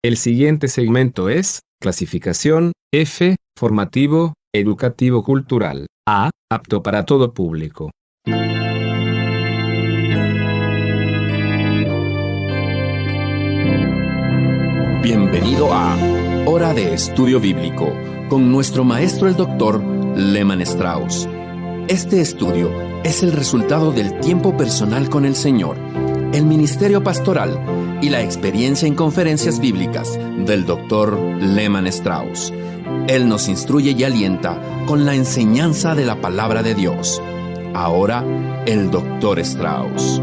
El siguiente segmento es clasificación F, formativo, educativo cultural. A, apto para todo público. Bienvenido a Hora de Estudio Bíblico con nuestro maestro el Dr. Lehman Strauss. Este estudio es el resultado del tiempo personal con el Señor, el ministerio pastoral y la experiencia en conferencias bíblicas del Dr. Lehman Strauss. Él nos instruye y alienta con la enseñanza de la palabra de Dios. Ahora, el Dr. Strauss.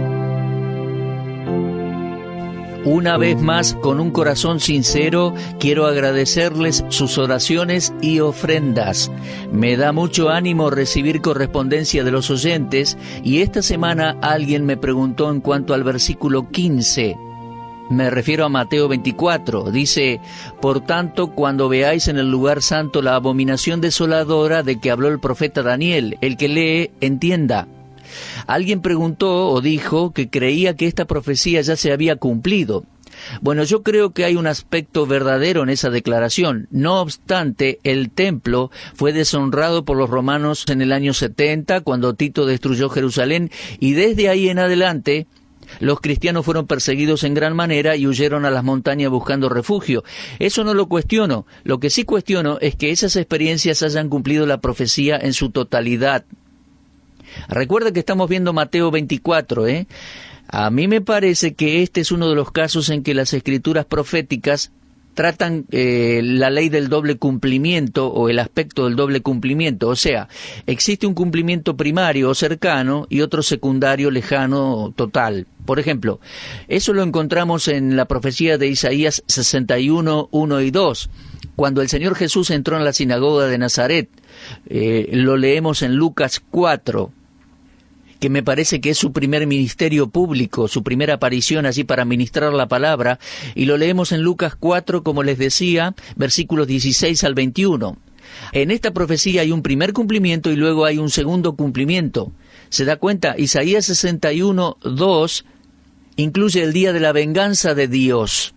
Una vez más, con un corazón sincero, quiero agradecerles sus oraciones y ofrendas. Me da mucho ánimo recibir correspondencia de los oyentes, y esta semana alguien me preguntó en cuanto al versículo 15. Me refiero a Mateo 24. Dice: por tanto, cuando veáis en el lugar santo la abominación desoladora de que habló el profeta Daniel, el que lee, entienda. Alguien preguntó o dijo que creía que esta profecía ya se había cumplido. Bueno, yo creo que hay un aspecto verdadero en esa declaración. No obstante, el templo fue deshonrado por los romanos en el año 70, cuando Tito destruyó Jerusalén, y desde ahí en adelante los cristianos fueron perseguidos en gran manera y huyeron a las montañas buscando refugio. Eso no lo cuestiono. Lo que sí cuestiono es que esas experiencias hayan cumplido la profecía en su totalidad. Recuerda que estamos viendo Mateo 24, A mí me parece que este es uno de los casos en que las escrituras proféticas tratan la ley del doble cumplimiento o el aspecto del doble cumplimiento. O sea, existe un cumplimiento primario o cercano y otro secundario, lejano, total. Por ejemplo, eso lo encontramos en la profecía de Isaías 61, 1 y 2. Cuando el Señor Jesús entró en la sinagoga de Nazaret, lo leemos en Lucas 4, que me parece que es su primer ministerio público, su primera aparición allí para ministrar la palabra, y lo leemos en Lucas 4, como les decía, versículos 16 al 21. En esta profecía hay un primer cumplimiento y luego hay un segundo cumplimiento. ¿Se da cuenta? Isaías 61, 2 incluye el día de la venganza de Dios,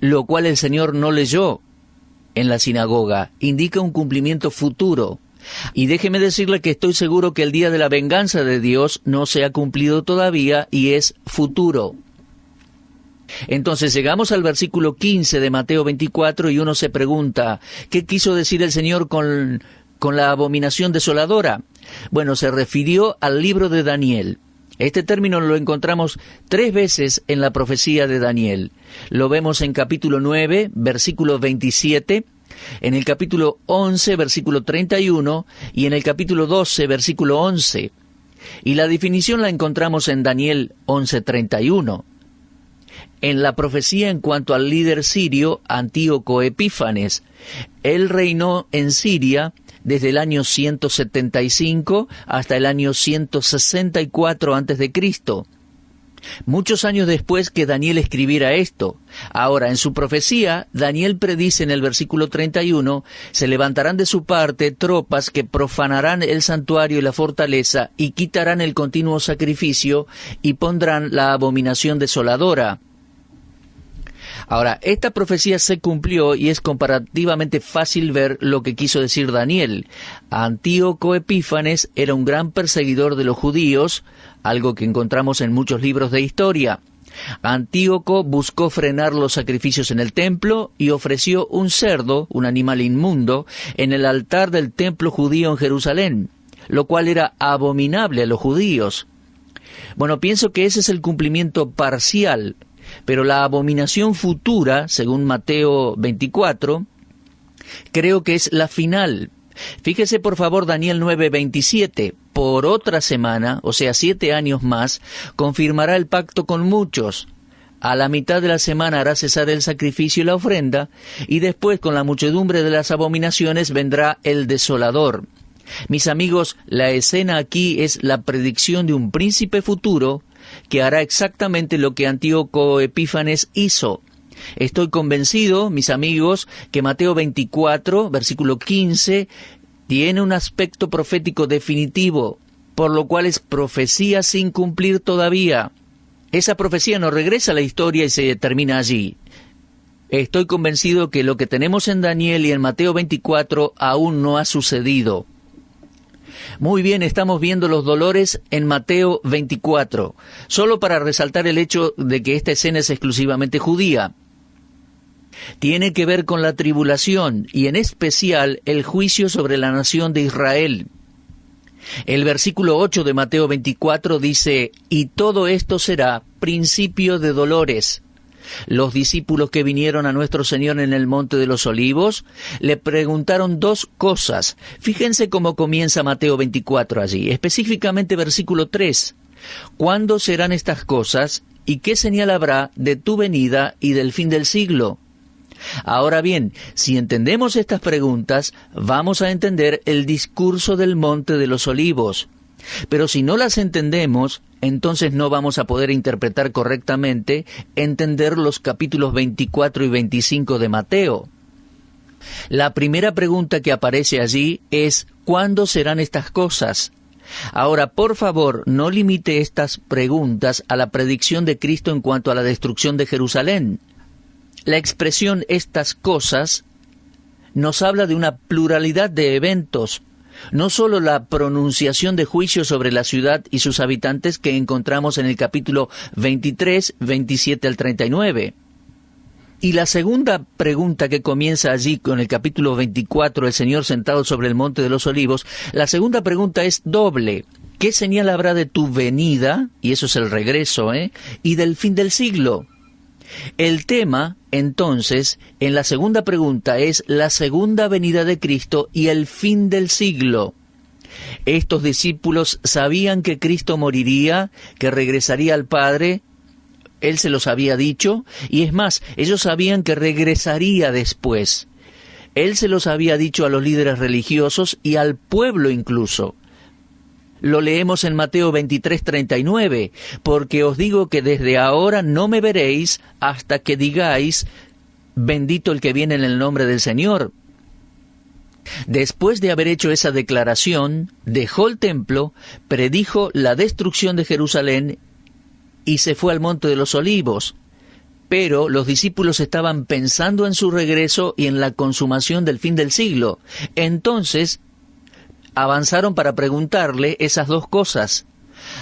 lo cual el Señor no leyó en la sinagoga. Indica un cumplimiento futuro. Y déjeme decirle que estoy seguro que el día de la venganza de Dios no se ha cumplido todavía y es futuro. Entonces llegamos al versículo 15 de Mateo 24 y uno se pregunta, ¿qué quiso decir el Señor con la abominación desoladora? Bueno, se refirió al libro de Daniel. Este término lo encontramos 3 veces en la profecía de Daniel. Lo vemos en capítulo 9, versículo 27, en el capítulo 11, versículo 31, y en el capítulo 12, versículo 11. Y la definición la encontramos en Daniel 11:31. En la profecía en cuanto al líder sirio, Antíoco Epífanes, él reinó en Siria desde el año 175 hasta el año 164 a.C., muchos años después que Daniel escribiera esto. Ahora, en su profecía, Daniel predice en el versículo 31, se levantarán de su parte tropas que profanarán el santuario y la fortaleza y quitarán el continuo sacrificio y pondrán la abominación desoladora. Ahora, esta profecía se cumplió y es comparativamente fácil ver lo que quiso decir Daniel. Antíoco Epífanes era un gran perseguidor de los judíos, algo que encontramos en muchos libros de historia. Antíoco buscó frenar los sacrificios en el templo y ofreció un cerdo, un animal inmundo, en el altar del templo judío en Jerusalén, lo cual era abominable a los judíos. Bueno, pienso que ese es el cumplimiento parcial. Pero la abominación futura, según Mateo 24, creo que es la final. Fíjese por favor Daniel 9:27. Por otra semana, o sea 7 años más, confirmará el pacto con muchos. A la mitad de la semana hará cesar el sacrificio y la ofrenda, y después con la muchedumbre de las abominaciones vendrá el desolador. Mis amigos, la escena aquí es la predicción de un príncipe futuro que hará exactamente lo que Antíoco Epífanes hizo. Estoy convencido, mis amigos, que Mateo 24, versículo 15, tiene un aspecto profético definitivo, por lo cual es profecía sin cumplir todavía. Esa profecía no regresa a la historia y se termina allí. Estoy convencido que lo que tenemos en Daniel y en Mateo 24 aún no ha sucedido. Muy bien, estamos viendo los dolores en Mateo 24, solo para resaltar el hecho de que esta escena es exclusivamente judía. Tiene que ver con la tribulación y en especial el juicio sobre la nación de Israel. El versículo 8 de Mateo 24 dice, «Y todo esto será principio de dolores». Los discípulos que vinieron a nuestro Señor en el Monte de los Olivos le preguntaron dos cosas. Fíjense cómo comienza Mateo 24 allí, específicamente versículo 3. ¿Cuándo serán estas cosas y qué señal habrá de tu venida y del fin del siglo? Ahora bien, si entendemos estas preguntas, vamos a entender el discurso del Monte de los Olivos. Pero si no las entendemos, entonces no vamos a poder interpretar correctamente, entender los capítulos 24 y 25 de Mateo. La primera pregunta que aparece allí es, ¿cuándo serán estas cosas? Ahora, por favor, no limite estas preguntas a la predicción de Cristo en cuanto a la destrucción de Jerusalén. La expresión «estas cosas» nos habla de una pluralidad de eventos, no solo la pronunciación de juicio sobre la ciudad y sus habitantes que encontramos en el capítulo 23, 27 al 39. Y la segunda pregunta que comienza allí con el capítulo 24, el Señor sentado sobre el Monte de los Olivos, la segunda pregunta es doble. ¿Qué señal habrá de tu venida? Y eso es el regreso, y del fin del siglo. El tema, entonces, en la segunda pregunta es la segunda venida de Cristo y el fin del siglo. Estos discípulos sabían que Cristo moriría, que regresaría al Padre. Él se los había dicho, y es más, ellos sabían que regresaría después. Él se los había dicho a los líderes religiosos y al pueblo incluso. Lo leemos en Mateo 23, 39, porque os digo que desde ahora no me veréis hasta que digáis, bendito el que viene en el nombre del Señor. Después de haber hecho esa declaración, dejó el templo, predijo la destrucción de Jerusalén y se fue al Monte de los Olivos. Pero los discípulos estaban pensando en su regreso y en la consumación del fin del siglo. Entonces, avanzaron para preguntarle esas dos cosas.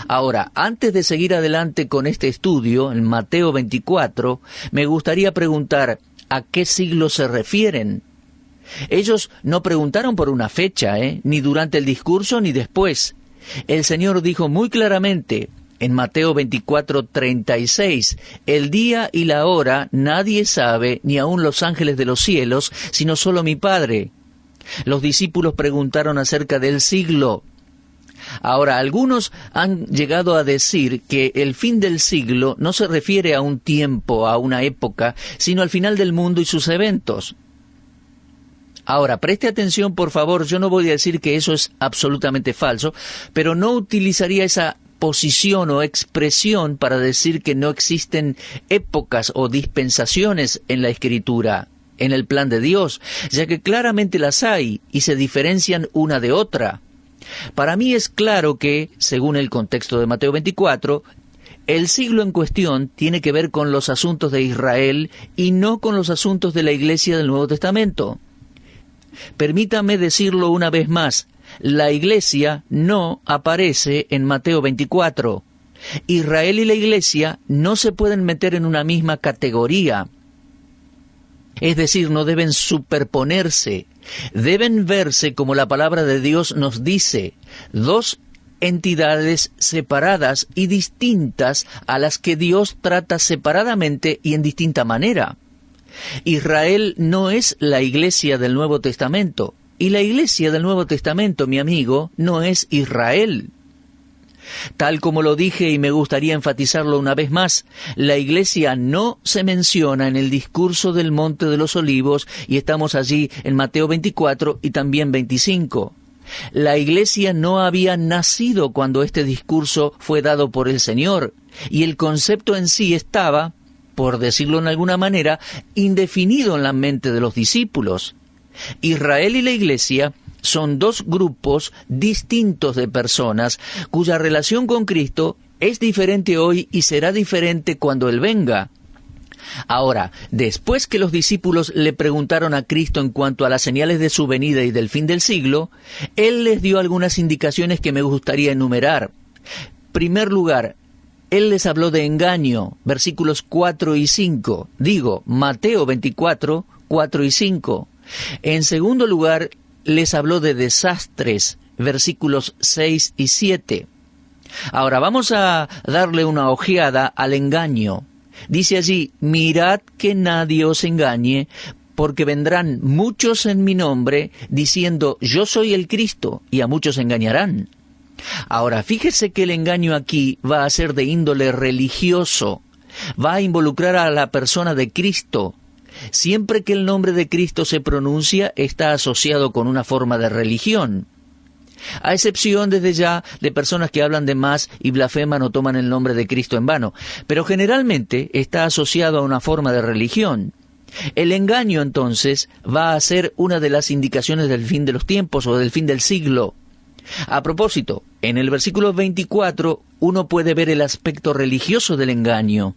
Ahora, antes de seguir adelante con este estudio, en Mateo 24, me gustaría preguntar, ¿a qué siglo se refieren? Ellos no preguntaron por una fecha, ni durante el discurso ni después. El Señor dijo muy claramente, en Mateo 24, 36, el día y la hora nadie sabe, ni aun los ángeles de los cielos, sino solo mi Padre. Los discípulos preguntaron acerca del siglo. Ahora, algunos han llegado a decir que el fin del siglo no se refiere a un tiempo, a una época, sino al final del mundo y sus eventos. Ahora, preste atención, por favor, yo no voy a decir que eso es absolutamente falso, pero no utilizaría esa posición o expresión para decir que no existen épocas o dispensaciones en la Escritura, en el plan de Dios, ya que claramente las hay y se diferencian una de otra. Para mí es claro que, según el contexto de Mateo 24, el siglo en cuestión tiene que ver con los asuntos de Israel y no con los asuntos de la Iglesia del Nuevo Testamento. Permítame decirlo una vez más, la Iglesia no aparece en Mateo 24. Israel y la Iglesia no se pueden meter en una misma categoría. Es decir, no deben superponerse, deben verse como la palabra de Dios nos dice, dos entidades separadas y distintas a las que Dios trata separadamente y en distinta manera. Israel no es la Iglesia del Nuevo Testamento, y la Iglesia del Nuevo Testamento, mi amigo, no es Israel. Tal como lo dije y me gustaría enfatizarlo una vez más, la Iglesia no se menciona en el discurso del Monte de los Olivos y estamos allí en Mateo 24 y también 25. La Iglesia no había nacido cuando este discurso fue dado por el Señor y el concepto en sí estaba, por decirlo de alguna manera, indefinido en la mente de los discípulos. Israel y la Iglesia son dos grupos distintos de personas cuya relación con Cristo es diferente hoy y será diferente cuando Él venga. Ahora, después que los discípulos le preguntaron a Cristo en cuanto a las señales de su venida y del fin del siglo, Él les dio algunas indicaciones que me gustaría enumerar. Primer lugar, Él les habló de engaño, versículos 4 y 5. Mateo 24, 4 y 5. En segundo lugar, les habló de desastres, versículos 6 y 7. Ahora vamos a darle una ojeada al engaño. Dice allí, mirad que nadie os engañe, porque vendrán muchos en mi nombre, diciendo, yo soy el Cristo, y a muchos engañarán. Ahora, fíjese que el engaño aquí va a ser de índole religioso, va a involucrar a la persona de Cristo. Siempre que el nombre de Cristo se pronuncia, está asociado con una forma de religión. A excepción desde ya de personas que hablan de más y blasfeman o toman el nombre de Cristo en vano, pero generalmente está asociado a una forma de religión. El engaño entonces va a ser una de las indicaciones del fin de los tiempos o del fin del siglo. A propósito, en el versículo 24 uno puede ver el aspecto religioso del engaño.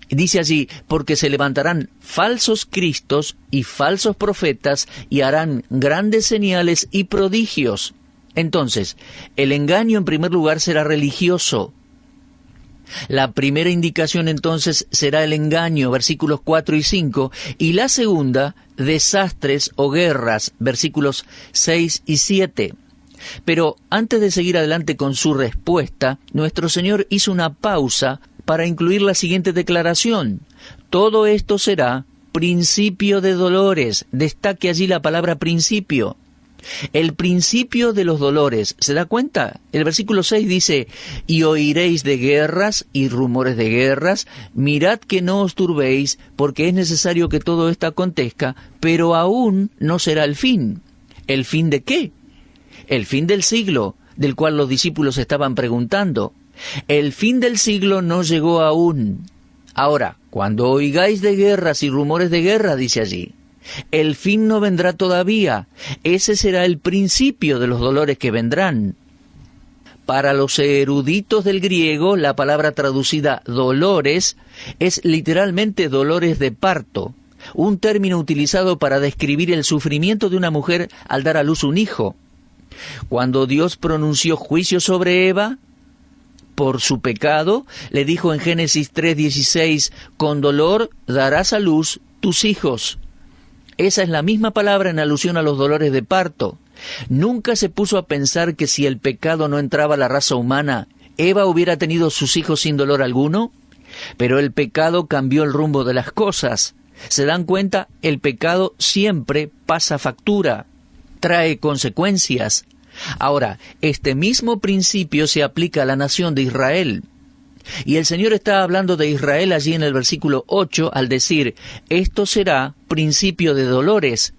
Dice allí, porque se levantarán falsos cristos y falsos profetas y harán grandes señales y prodigios. Entonces, el engaño en primer lugar será religioso. La primera indicación entonces será el engaño, versículos 4 y 5, y la segunda, desastres o guerras, versículos 6 y 7. Pero antes de seguir adelante con su respuesta, nuestro Señor hizo una pausa para incluir la siguiente declaración. Todo esto será principio de dolores. Destaque allí la palabra principio. El principio de los dolores, ¿se da cuenta? El versículo 6 dice, y oiréis de guerras y rumores de guerras, mirad que no os turbéis, porque es necesario que todo esto acontezca, pero aún no será el fin. ¿El fin de qué? El fin del siglo, del cual los discípulos estaban preguntando. El fin del siglo no llegó aún. Ahora, cuando oigáis de guerras y rumores de guerra, dice allí, el fin no vendrá todavía. Ese será el principio de los dolores que vendrán. Para los eruditos del griego, la palabra traducida dolores es literalmente dolores de parto, un término utilizado para describir el sufrimiento de una mujer al dar a luz un hijo. Cuando Dios pronunció juicio sobre Eva por su pecado, le dijo en Génesis 3:16, con dolor darás a luz tus hijos. Esa es la misma palabra en alusión a los dolores de parto. Nunca se puso a pensar que si el pecado no entraba a la raza humana, Eva hubiera tenido sus hijos sin dolor alguno. Pero el pecado cambió el rumbo de las cosas. ¿Se dan cuenta? El pecado siempre pasa factura, trae consecuencias. Ahora, este mismo principio se aplica a la nación de Israel. Y el Señor está hablando de Israel allí en el versículo 8 al decir, esto será principio de dolores.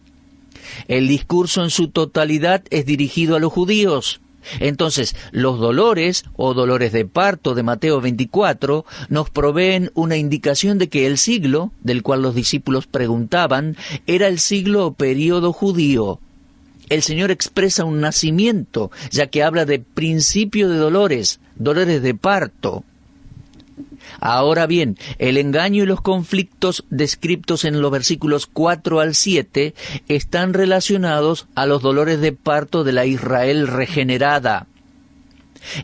El discurso en su totalidad es dirigido a los judíos. Entonces, los dolores o dolores de parto de Mateo 24 nos proveen una indicación de que el siglo, del cual los discípulos preguntaban, era el siglo o período judío. El Señor expresa un nacimiento, ya que habla de principio de dolores, dolores de parto. Ahora bien, el engaño y los conflictos descritos en los versículos 4 al 7 están relacionados a los dolores de parto de la Israel regenerada.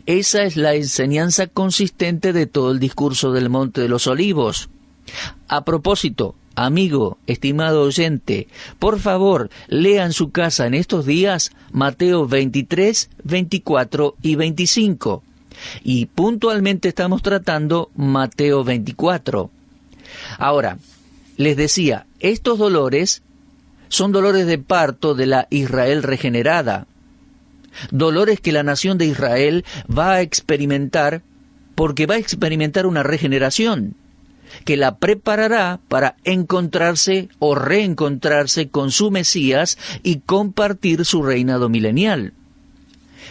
Esa es la enseñanza consistente de todo el discurso del Monte de los Olivos. A propósito, amigo, estimado oyente, por favor, lea en su casa en estos días Mateo 23, 24 y 25. Y puntualmente estamos tratando Mateo 24. Ahora, les decía, estos dolores son dolores de parto de la Israel regenerada. Dolores que la nación de Israel va a experimentar porque va a experimentar una regeneración que la preparará para encontrarse o reencontrarse con su Mesías y compartir su reinado milenial.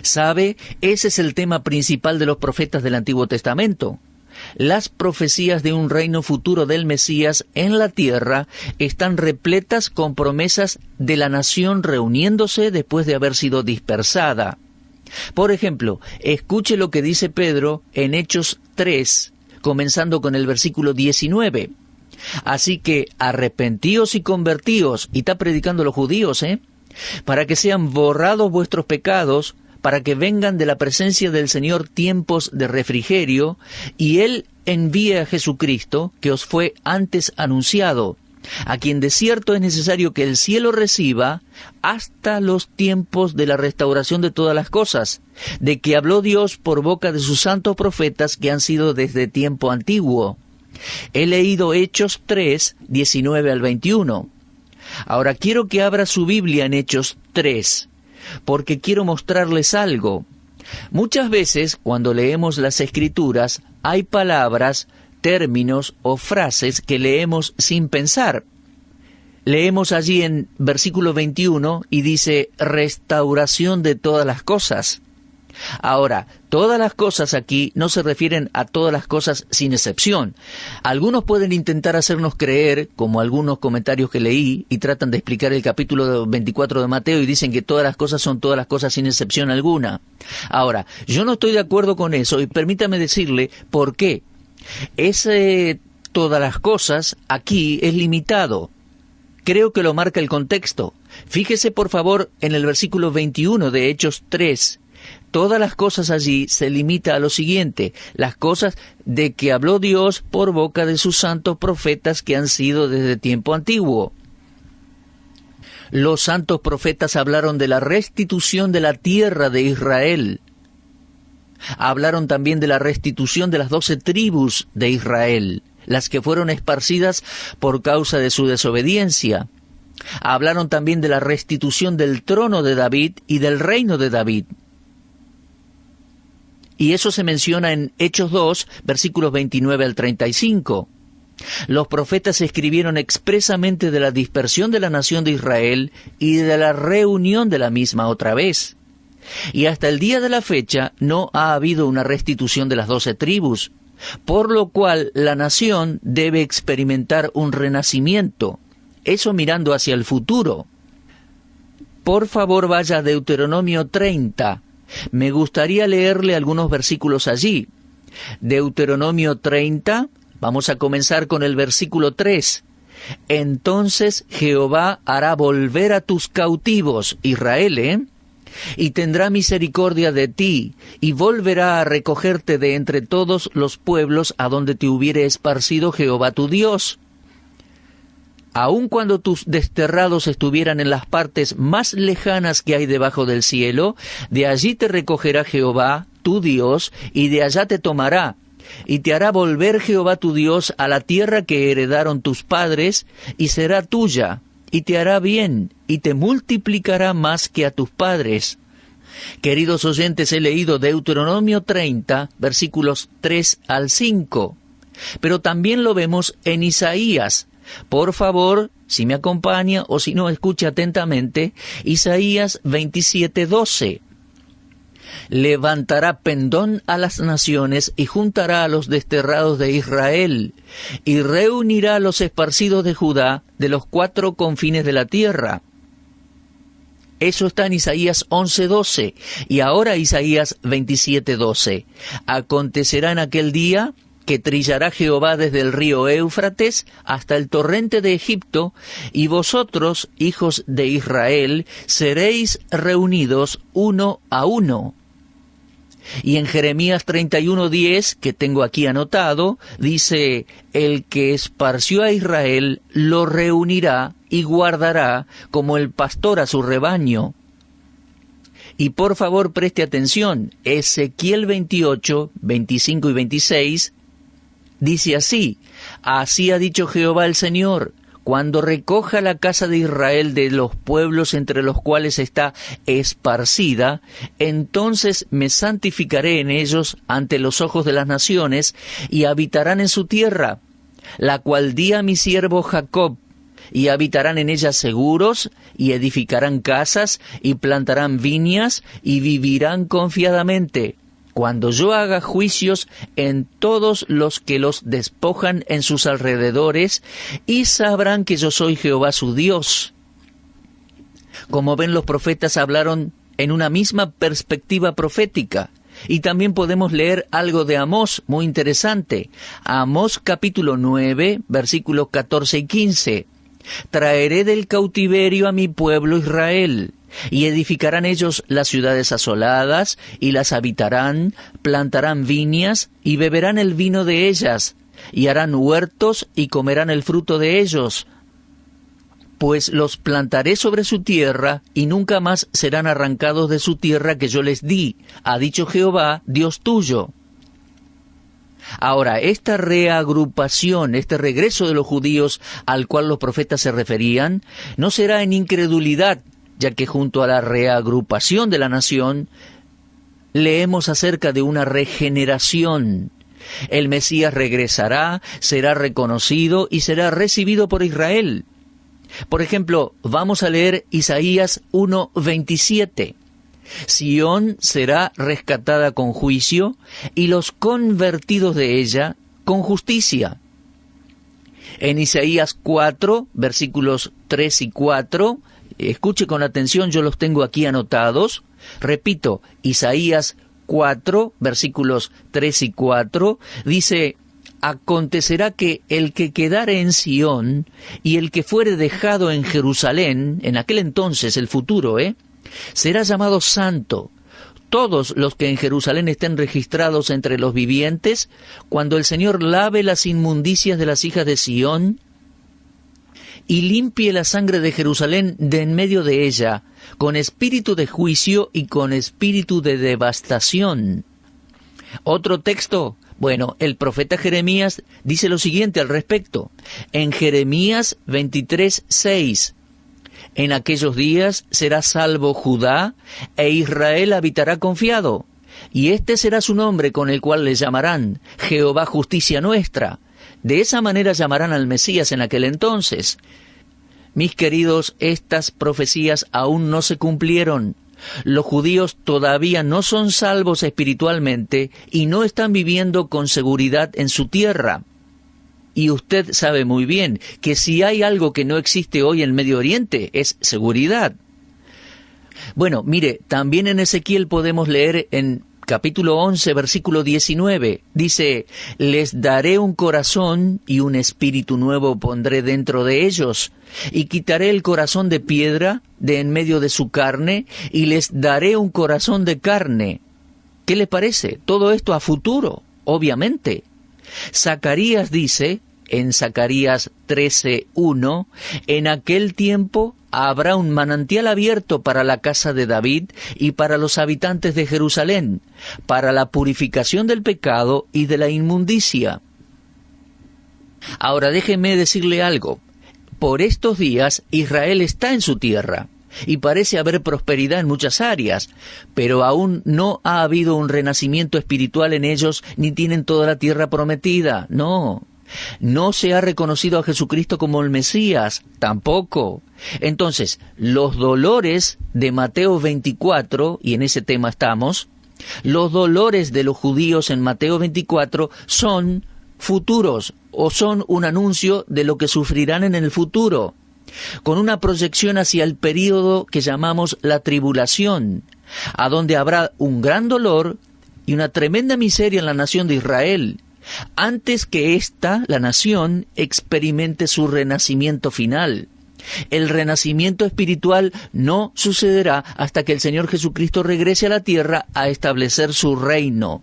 ¿Sabe? Ese es el tema principal de los profetas del Antiguo Testamento. Las profecías de un reino futuro del Mesías en la tierra están repletas con promesas de la nación reuniéndose después de haber sido dispersada. Por ejemplo, escuche lo que dice Pedro en Hechos 3, comenzando con el versículo 19. Así que arrepentíos y convertíos, y está predicando a los judíos, para que sean borrados vuestros pecados, para que vengan de la presencia del Señor tiempos de refrigerio, y Él envíe a Jesucristo, que os fue antes anunciado, a quien de cierto es necesario que el cielo reciba hasta los tiempos de la restauración de todas las cosas, de que habló Dios por boca de sus santos profetas que han sido desde tiempo antiguo. He leído Hechos 3, 19 al 21. Ahora quiero que abra su Biblia en Hechos 3, porque quiero mostrarles algo. Muchas veces, cuando leemos las Escrituras, hay palabras, términos o frases que leemos sin pensar. Leemos allí en versículo 21 y dice, restauración de todas las cosas. Ahora, todas las cosas aquí no se refieren a todas las cosas sin excepción. Algunos pueden intentar hacernos creer, como algunos comentarios que leí, y tratan de explicar el capítulo 24 de Mateo y dicen que todas las cosas son todas las cosas sin excepción alguna. Ahora, yo no estoy de acuerdo con eso y permítame decirle por qué. Todas las cosas aquí es limitado. Creo que lo marca el contexto. Fíjese por favor en el versículo 21 de Hechos 3. Todas las cosas allí se limita a lo siguiente, las cosas de que habló Dios por boca de sus santos profetas que han sido desde tiempo antiguo. Los santos profetas hablaron de la restitución de la tierra de Israel. Hablaron también de la restitución de las 12 tribus de Israel, las que fueron esparcidas por causa de su desobediencia. Hablaron también de la restitución del trono de David y del reino de David. Y eso se menciona en Hechos 2, versículos 29 al 35. Los profetas escribieron expresamente de la dispersión de la nación de Israel y de la reunión de la misma otra vez. Y hasta el día de la fecha no ha habido una restitución de las 12 tribus, por lo cual la nación debe experimentar un renacimiento, eso mirando hacia el futuro. Por favor vaya a Deuteronomio 30, me gustaría leerle algunos versículos allí. Deuteronomio 30, vamos a comenzar con el versículo 3. Entonces Jehová hará volver a tus cautivos, Israel, y tendrá misericordia de ti, y volverá a recogerte de entre todos los pueblos a donde te hubiere esparcido Jehová tu Dios. Aun cuando tus desterrados estuvieran en las partes más lejanas que hay debajo del cielo, de allí te recogerá Jehová tu Dios, y de allá te tomará, y te hará volver Jehová tu Dios a la tierra que heredaron tus padres, y será tuya, y te hará bien, y te multiplicará más que a tus padres. Queridos oyentes, he leído Deuteronomio 30, versículos 3 al 5, pero también lo vemos en Isaías. Por favor, si me acompaña o si no, escuche atentamente, Isaías 27:12. Levantará pendón a las naciones y juntará a los desterrados de Israel, y reunirá a los esparcidos de Judá de los 4 confines de la tierra. Eso está en Isaías 11:12, y ahora Isaías 27:12. Acontecerá en aquel día que trillará Jehová desde el río Éufrates hasta el torrente de Egipto, y vosotros, hijos de Israel, seréis reunidos uno a uno. Y en Jeremías 31:10, que tengo aquí anotado, dice, el que esparció a Israel lo reunirá y guardará como el pastor a su rebaño. Y por favor preste atención, Ezequiel 28, 25 y 26, dice así, así ha dicho Jehová el Señor, cuando recoja la casa de Israel de los pueblos entre los cuales está esparcida, entonces me santificaré en ellos ante los ojos de las naciones, y habitarán en su tierra, la cual di a mi siervo Jacob, y habitarán en ella seguros, y edificarán casas, y plantarán viñas, y vivirán confiadamente, cuando yo haga juicios en todos los que los despojan en sus alrededores, y sabrán que yo soy Jehová su Dios. Como ven, los profetas hablaron en una misma perspectiva profética. Y también podemos leer algo de Amós, muy interesante. Amós capítulo 9, versículos 14 y 15. Traeré del cautiverio a mi pueblo Israel, y edificarán ellos las ciudades asoladas, y las habitarán, plantarán viñas, y beberán el vino de ellas, y harán huertos, y comerán el fruto de ellos. Pues los plantaré sobre su tierra, y nunca más serán arrancados de su tierra que yo les di, ha dicho Jehová, Dios tuyo. Ahora, esta reagrupación, este regreso de los judíos al cual los profetas se referían, no será en incredulidad, ya que junto a la reagrupación de la nación, leemos acerca de una regeneración. El Mesías regresará, será reconocido y será recibido por Israel. Por ejemplo, vamos a leer Isaías 1:27. Sión será rescatada con juicio, y los convertidos de ella con justicia. En Isaías 4, versículos 3 y 4, escuche con atención, yo los tengo aquí anotados. Repito, Isaías 4, versículos 3 y 4, dice: acontecerá que el que quedare en Sión y el que fuere dejado en Jerusalén, en aquel entonces, el futuro, será llamado santo. Todos los que en Jerusalén estén registrados entre los vivientes, cuando el Señor lave las inmundicias de las hijas de Sión y limpie la sangre de Jerusalén de en medio de ella, con espíritu de juicio y con espíritu de devastación. Otro texto, bueno, el profeta Jeremías dice lo siguiente al respecto. En Jeremías 23:6, en aquellos días será salvo Judá, e Israel habitará confiado. Y este será su nombre con el cual le llamarán Jehová justicia nuestra. De esa manera llamarán al Mesías en aquel entonces. Mis queridos, estas profecías aún no se cumplieron. Los judíos todavía no son salvos espiritualmente y no están viviendo con seguridad en su tierra. Y usted sabe muy bien que si hay algo que no existe hoy en Medio Oriente es seguridad. Bueno, mire, también en Ezequiel podemos leer en capítulo 11, versículo 19, dice: les daré un corazón y un espíritu nuevo pondré dentro de ellos, y quitaré el corazón de piedra de en medio de su carne, y les daré un corazón de carne. ¿Qué le parece? Todo esto a futuro, obviamente. Zacarías dice, en Zacarías 13:1, en aquel tiempo habrá un manantial abierto para la casa de David y para los habitantes de Jerusalén, para la purificación del pecado y de la inmundicia. Ahora déjeme decirle algo. Por estos días Israel está en su tierra y parece haber prosperidad en muchas áreas, pero aún no ha habido un renacimiento espiritual en ellos, ni tienen toda la tierra prometida. No se ha reconocido a Jesucristo como el Mesías, tampoco. Entonces, los dolores de Mateo 24, y en ese tema estamos, los dolores de los judíos en Mateo 24 son futuros, o son un anuncio de lo que sufrirán en el futuro, con una proyección hacia el período que llamamos la tribulación, a donde habrá un gran dolor y una tremenda miseria en la nación de Israel, antes que la nación, experimente su renacimiento final. El renacimiento espiritual no sucederá hasta que el Señor Jesucristo regrese a la tierra a establecer su reino.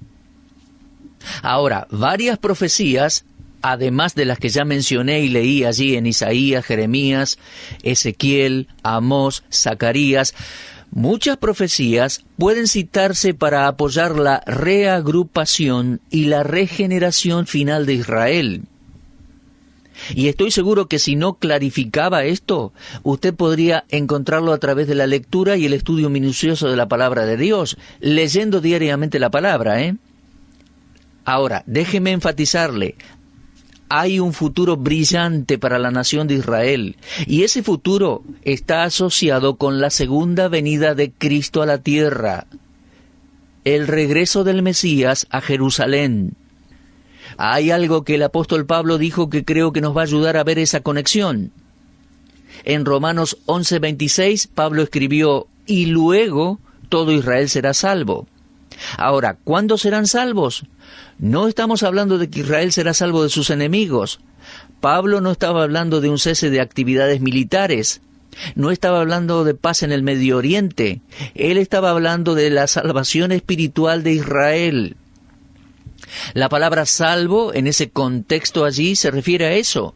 Ahora, varias profecías, además de las que ya mencioné y leí allí en Isaías, Jeremías, Ezequiel, Amós, Zacarías, muchas profecías pueden citarse para apoyar la reagrupación y la regeneración final de Israel. Y estoy seguro que si no clarificaba esto, usted podría encontrarlo a través de la lectura y el estudio minucioso de la palabra de Dios, leyendo diariamente la palabra, Ahora, déjeme enfatizarle, hay un futuro brillante para la nación de Israel, y ese futuro está asociado con la segunda venida de Cristo a la tierra, el regreso del Mesías a Jerusalén. Hay algo que el apóstol Pablo dijo que creo que nos va a ayudar a ver esa conexión. En Romanos 11:26, Pablo escribió: y luego todo Israel será salvo. Ahora, ¿cuándo serán salvos? No estamos hablando de que Israel será salvo de sus enemigos. Pablo no estaba hablando de un cese de actividades militares. No estaba hablando de paz en el Medio Oriente. Él estaba hablando de la salvación espiritual de Israel. La palabra salvo, en ese contexto allí, se refiere a eso.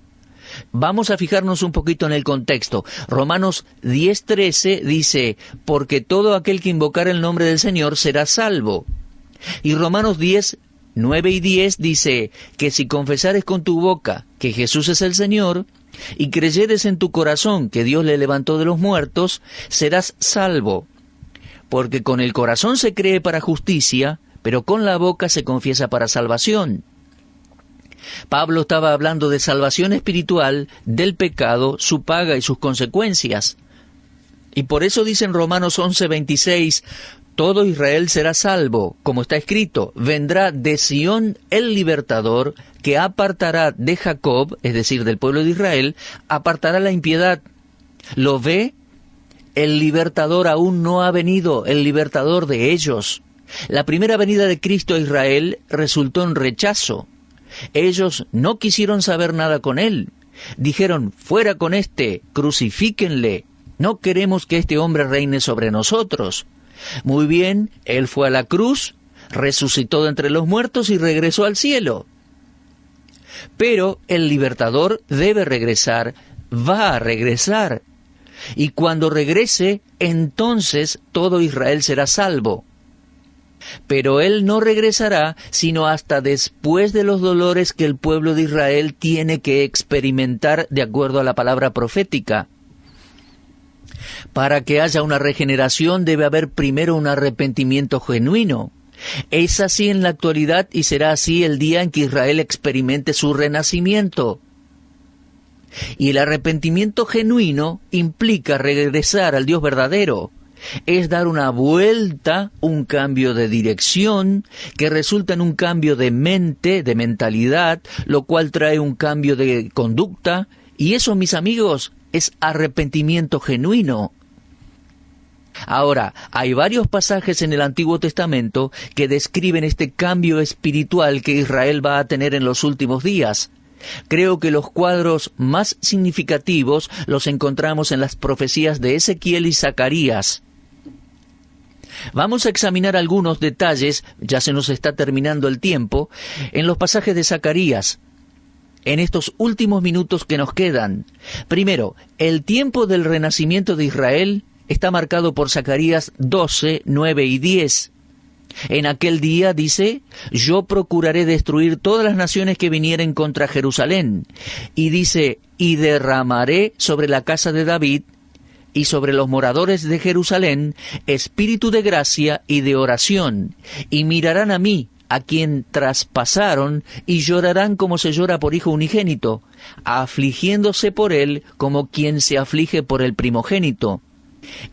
Vamos a fijarnos un poquito en el contexto. Romanos 10:13 dice, porque todo aquel que invocar el nombre del Señor será salvo. Y Romanos 10:9 y 10 dice, que si confesares con tu boca que Jesús es el Señor, y creyeres en tu corazón que Dios le levantó de los muertos, serás salvo. Porque con el corazón se cree para justicia, pero con la boca se confiesa para salvación. Pablo estaba hablando de salvación espiritual, del pecado, su paga y sus consecuencias. Y por eso dice en Romanos 11:26, todo Israel será salvo, como está escrito, vendrá de Sión el libertador, que apartará de Jacob, es decir, del pueblo de Israel, apartará la impiedad. ¿Lo ve? El libertador aún no ha venido, el libertador de ellos. La primera venida de Cristo a Israel resultó en rechazo. Ellos no quisieron saber nada con él. Dijeron, fuera con este, crucifíquenle. No queremos que este hombre reine sobre nosotros. Muy bien, él fue a la cruz, resucitó de entre los muertos y regresó al cielo. Pero el libertador debe regresar, va a regresar. Y cuando regrese, entonces todo Israel será salvo. Pero él no regresará sino hasta después de los dolores que el pueblo de Israel tiene que experimentar de acuerdo a la palabra profética. Para que haya una regeneración debe haber primero un arrepentimiento genuino. Es así en la actualidad y será así el día en que Israel experimente su renacimiento. Y el arrepentimiento genuino implica regresar al Dios verdadero. Es dar una vuelta, un cambio de dirección, que resulta en un cambio de mente, de mentalidad, lo cual trae un cambio de conducta, y eso, mis amigos, es arrepentimiento genuino. Ahora, hay varios pasajes en el Antiguo Testamento que describen este cambio espiritual que Israel va a tener en los últimos días. Creo que los cuadros más significativos los encontramos en las profecías de Ezequiel y Zacarías. Vamos a examinar algunos detalles, ya se nos está terminando el tiempo, en los pasajes de Zacarías, en estos últimos minutos que nos quedan. Primero, el tiempo del renacimiento de Israel está marcado por Zacarías 12, 9 y 10. En aquel día, dice, yo procuraré destruir todas las naciones que vinieren contra Jerusalén. Y dice, y derramaré sobre la casa de David y sobre los moradores de Jerusalén espíritu de gracia y de oración, y mirarán a mí, a quien traspasaron, y llorarán como se llora por hijo unigénito, afligiéndose por él como quien se aflige por el primogénito.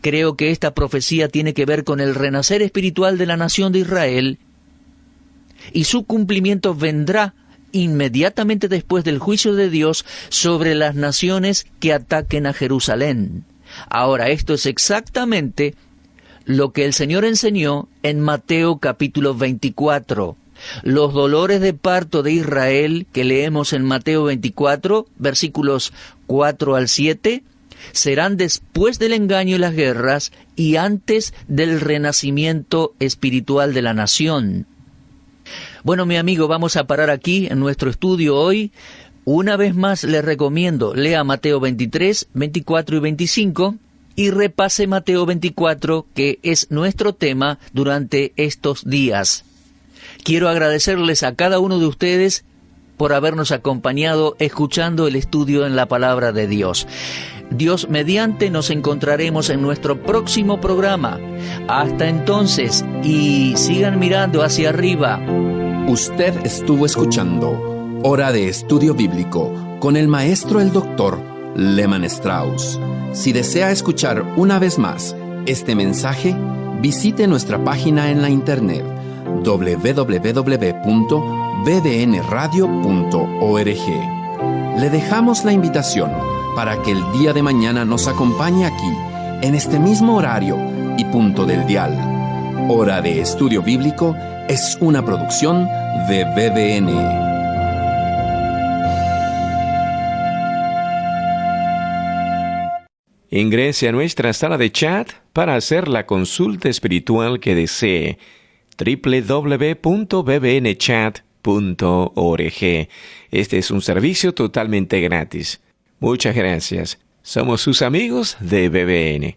Creo que esta profecía tiene que ver con el renacer espiritual de la nación de Israel, y su cumplimiento vendrá inmediatamente después del juicio de Dios sobre las naciones que ataquen a Jerusalén. Ahora, esto es exactamente lo que el Señor enseñó en Mateo capítulo 24. Los dolores de parto de Israel que leemos en Mateo 24, versículos 4 al 7, serán después del engaño y las guerras y antes del renacimiento espiritual de la nación. Bueno, mi amigo, vamos a parar aquí en nuestro estudio hoy. Una vez más les recomiendo, lea Mateo 23, 24 y 25 y repase Mateo 24, que es nuestro tema durante estos días. Quiero agradecerles a cada uno de ustedes por habernos acompañado escuchando el estudio en la Palabra de Dios. Dios mediante nos encontraremos en nuestro próximo programa. Hasta entonces, y sigan mirando hacia arriba. Usted estuvo escuchando Hora de Estudio Bíblico con el maestro el doctor Lehman Strauss. Si desea escuchar una vez más este mensaje, visite nuestra página en la internet www.bbnradio.org. Le dejamos la invitación para que el día de mañana nos acompañe aquí, en este mismo horario y punto del dial. Hora de Estudio Bíblico es una producción de BBN. Ingrese a nuestra sala de chat para hacer la consulta espiritual que desee. www.bbnchat.org. Este es un servicio totalmente gratis. Muchas gracias. Somos sus amigos de BBN.